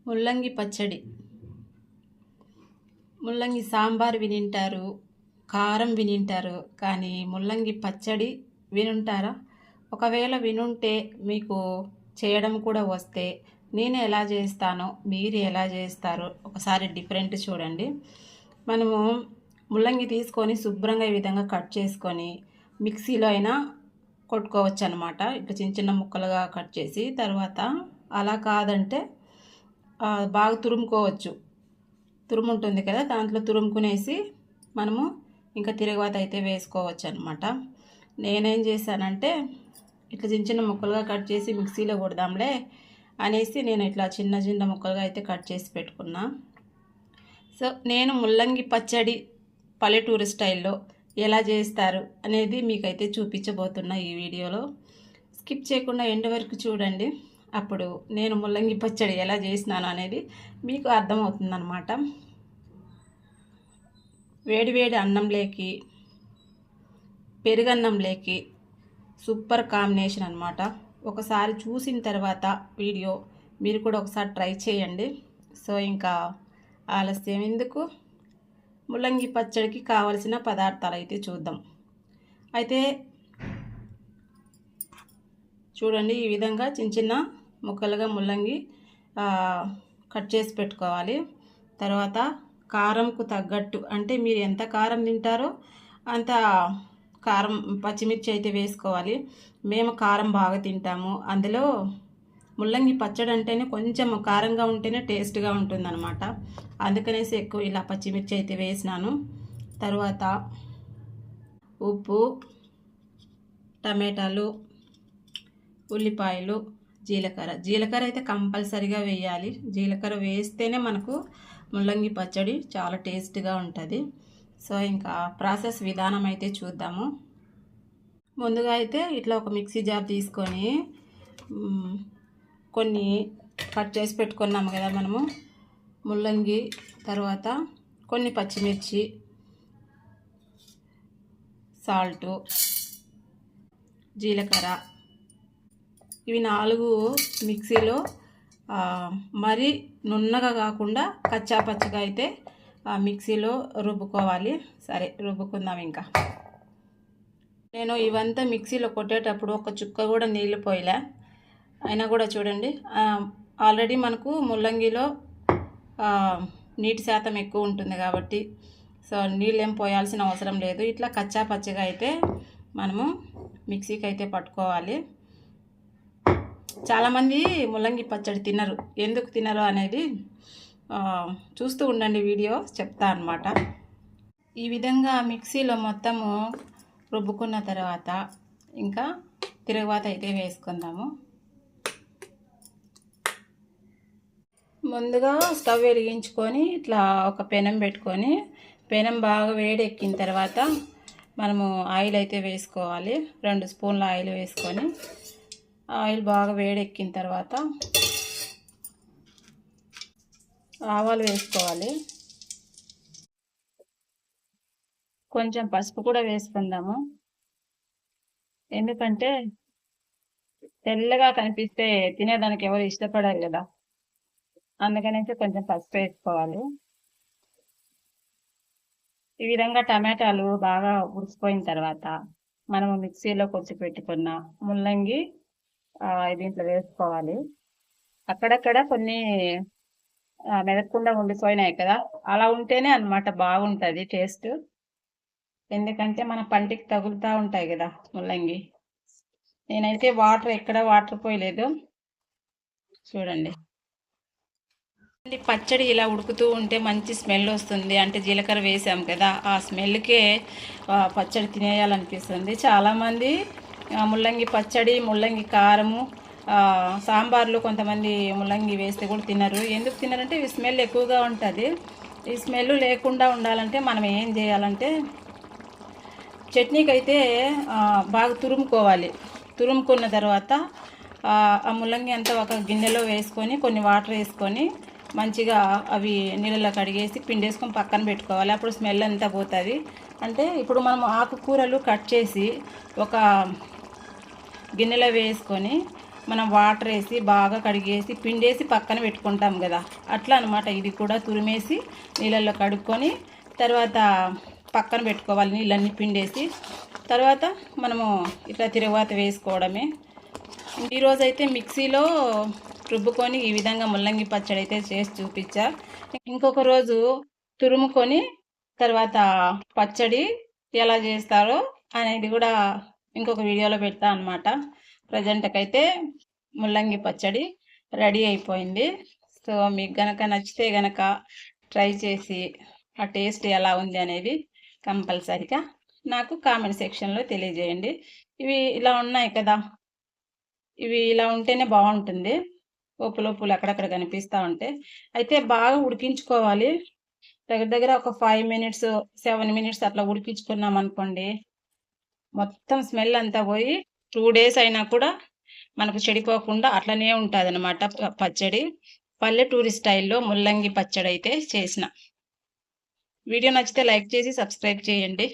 ముల్లంగి పచ్చడి. ముల్లంగి సాంబార్ వినింటారు, కారం వినింటారు, కానీ ముల్లంగి పచ్చడి వినుంటారా? ఒకవేళ వినుంటే మీకు చేయడం కూడా వస్తే నేను ఎలా చేస్తానో మీరు ఎలా చేస్తారో ఒకసారి డిఫరెంట్ చూడండి. మనము ముల్లంగి తీసుకొని శుభ్రంగా ఈ విధంగా కట్ చేసుకొని మిక్సీలో అయినా కొట్టుకోవచ్చు అనమాట. ఇట్లా చిన్న చిన్న ముక్కలుగా కట్ చేసి తర్వాత అలా కాదంటే బాగా తురుముకోవచ్చు. తురుము ఉంటుంది కదా, దాంట్లో తురుముకునేసి మనము ఇంకా తిరగవాత అయితే వేసుకోవచ్చు అనమాట. నేనేం చేశానంటే ఇట్లా చిన్న చిన్న ముక్కలుగా కట్ చేసి మిక్సీలో కొడదాంలే అనేసి నేను ఇట్లా చిన్న చిన్న ముక్కలుగా అయితే కట్ చేసి పెట్టుకున్నా. సో నేను ముల్లంగి పచ్చడి పల్లెటూరు స్టైల్లో ఎలా చేస్తారు అనేది మీకైతే చూపించబోతున్నా ఈ వీడియోలో. స్కిప్ చేయకుండా ఎండ్ వరకు చూడండి. అప్పుడు నేను ముల్లంగి పచ్చడి ఎలా చేసినాను అనేది మీకు అర్థమవుతుందన్నమాట. వేడివేడి అన్నంలోకి పెరుగన్నంలోకి సూపర్ కాంబినేషన్ అనమాట. ఒకసారి చూసిన తర్వాత వీడియో మీరు కూడా ఒకసారి ట్రై చేయండి. సో ఇంకా ఆలస్యం ఎందుకు, ముల్లంగి పచ్చడికి కావలసిన పదార్థాలు అయితే చూద్దాం. అయితే చూడండి, ఈ విధంగా చిన్న చిన్న ముక్కలుగా ముల్లంగి కట్ చేసి పెట్టుకోవాలి. తర్వాత కారంకు తగ్గట్టు, అంటే మీరు ఎంత కారం తింటారో అంత కారం పచ్చిమిర్చి అయితే వేసుకోవాలి. మేము కారం బాగా తింటాము, అందులో ముల్లంగి పచ్చడి అంటేనే కొంచెం కారంగా ఉంటేనే టేస్ట్గా ఉంటుందన్నమాట. అందుకనేసి ఎక్కువ ఇలా పచ్చిమిర్చి అయితే వేసినాను. తర్వాత ఉప్పు, టమాటాలు, ఉల్లిపాయలు, జీలకర్ర అయితే కంపల్సరీగా వేయాలి. జీలకర్ర వేస్తేనే మనకు ముల్లంగి పచ్చడి చాలా టేస్ట్గా ఉంటుంది. సో ఇంకా ప్రాసెస్ విధానం అయితే చూద్దాము. ముందుగా అయితే ఇట్లా ఒక మిక్సీ జార్ తీసుకొని కొన్ని కట్ చేసి పెట్టుకున్నాము కదా మనము ముల్లంగి, తర్వాత కొన్ని పచ్చిమిర్చి, సాల్టు, జీలకర్ర, ఇవి 4 మిక్సీలో మరీ నున్నగా కాకుండా కచ్చా పచ్చిగా అయితే మిక్సీలో రుబ్బుకోవాలి. సరే రుబ్బుకుందాం. ఇంకా నేను ఇవంతా మిక్సీలో కొట్టేటప్పుడు ఒక చుక్క కూడా నీళ్ళు పోయలే. అయినా కూడా చూడండి, ఆల్రెడీ మనకు ముల్లంగిలో నీటి శాతం ఎక్కువ ఉంటుంది కాబట్టి సో నీళ్ళు ఏం పోయాల్సిన అవసరం లేదు. ఇట్లా కచ్చా పచ్చిగా అయితే మనము మిక్సీకి అయితే పట్టుకోవాలి. చాలామంది ముల్లంగి పచ్చడి తినరు. ఎందుకు తినరు అనేది చూస్తూ ఉండండి, వీడియో చెప్తా అన్నమాట. ఈ విధంగా మిక్సీలో మొత్తము రుబ్బుకున్న తర్వాత ఇంకా తిరగవాత అయితే వేసుకుందాము. ముందుగా స్టవ్ వెలిగించుకొని ఇట్లా ఒక పెనం పెట్టుకొని, పెనం బాగా వేడెక్కిన తర్వాత మనము ఆయిల్ అయితే వేసుకోవాలి. 2 స్పూన్ల ఆయిల్ వేసుకొని, ఆయిల్ బాగా వేడెక్కిన తర్వాత ఆవాలు వేసుకోవాలి. కొంచెం పసుపు కూడా వేసుకుందాము, ఎందుకంటే తెల్లగా కనిపిస్తే తినేదానికి ఎవరు ఇష్టపడాలి కదా, అందుకనేసి కొంచెం పసుపు వేసుకోవాలి. ఈ విధంగా టమాటాలు బాగా ఉడికిపోయిన తర్వాత మనము మిక్సీలో కొంచెం పెట్టుకున్న ముల్లంగి దీంట్లో వేసుకోవాలి. అక్కడక్కడ కొన్ని మెదకుండా ఉండిపోయినాయి కదా, అలా ఉంటేనే అన్నమాట బాగుంటుంది టేస్ట్. ఎందుకంటే మన పంటికి తగులుతూ ఉంటాయి కదా ముల్లంగి. నేనైతే ఎక్కడ వాటర్ పోయలేదు. చూడండి, పచ్చడి ఇలా ఉడుకుతూ ఉంటే మంచి స్మెల్ వస్తుంది. అంటే జీలకర్ర వేసాం కదా, ఆ స్మెల్కే పచ్చడి తినేయాలనిపిస్తుంది. చాలామంది ముల్లంగి పచ్చడి, ముల్లంగి కారము, సాంబార్లో కొంతమంది ముల్లంగి వేస్తే కూడా తినరు. ఎందుకు తినరంటే ఈ స్మెల్ ఎక్కువగా ఉంటుంది. ఈ స్మెల్ లేకుండా ఉండాలంటే మనం ఏం చేయాలంటే చట్నీకి అయితే బాగా తురుముకోవాలి. తురుముకున్న తర్వాత ఆ ముల్లంగి అంతా ఒక గిన్నెలో వేసుకొని కొన్ని వాటర్ వేసుకొని మంచిగా అవి నీళ్ళలో కడిగేసి పిండేసుకొని పక్కన పెట్టుకోవాలి. అప్పుడు స్మెల్ అంతా పోతుంది. అంటే ఇప్పుడు మనం ఆకుకూరలు కట్ చేసి ఒక గిన్నెలో వేసుకొని మనం వాటర్ వేసి బాగా కడిగేసి పిండేసి పక్కన పెట్టుకుంటాం కదా, అట్లా అనమాట. ఇది కూడా తురిమేసి నీళ్ళల్లో కడుక్కొని తర్వాత పక్కన పెట్టుకోవాలి, నీళ్ళన్నీ పిండేసి. తర్వాత మనము ఇట్లా తిరువాత వేసుకోవడమే. ఈరోజైతే మిక్సీలో రుబ్బుకొని ఈ విధంగా ముల్లంగి పచ్చడి అయితే చేసి చూపించా. ఇంకొక రోజు తురుముకొని తర్వాత పచ్చడి ఎలా చేస్తారో అనేది కూడా ఇంకొక వీడియోలో పెడతా అనమాట. ప్రజెంట్కైతే ముల్లంగి పచ్చడి రెడీ అయిపోయింది. సో మీకు గనక నచ్చితే గనక ట్రై చేసి ఆ టేస్ట్ ఎలా ఉంది అనేది కంపల్సరిగా నాకు కామెంట్ సెక్షన్లో తెలియజేయండి. ఇవి ఇలా ఉన్నాయి కదా, ఇవి ఇలా ఉంటేనే బాగుంటుంది. లోపులు అక్కడక్కడ కనిపిస్తూ ఉంటే అయితే బాగా ఉడికించుకోవాలి. దగ్గర దగ్గర ఒక 5 మినిట్స్ 7 మినిట్స్ అట్లా ఉడికించుకున్నాం అనుకోండి, మొత్తం స్మెల్ అంతా పోయి 2 డేస్ అయినా కూడా మనకు చెడిపోకుండా అట్లనే ఉంటుంది అనమాట పచ్చడి. పల్లెటూరి స్టైల్లో ముల్లంగి పచ్చడి అయితే చేసిన. వీడియో నచ్చితే లైక్ చేసి సబ్స్క్రైబ్ చేయండి.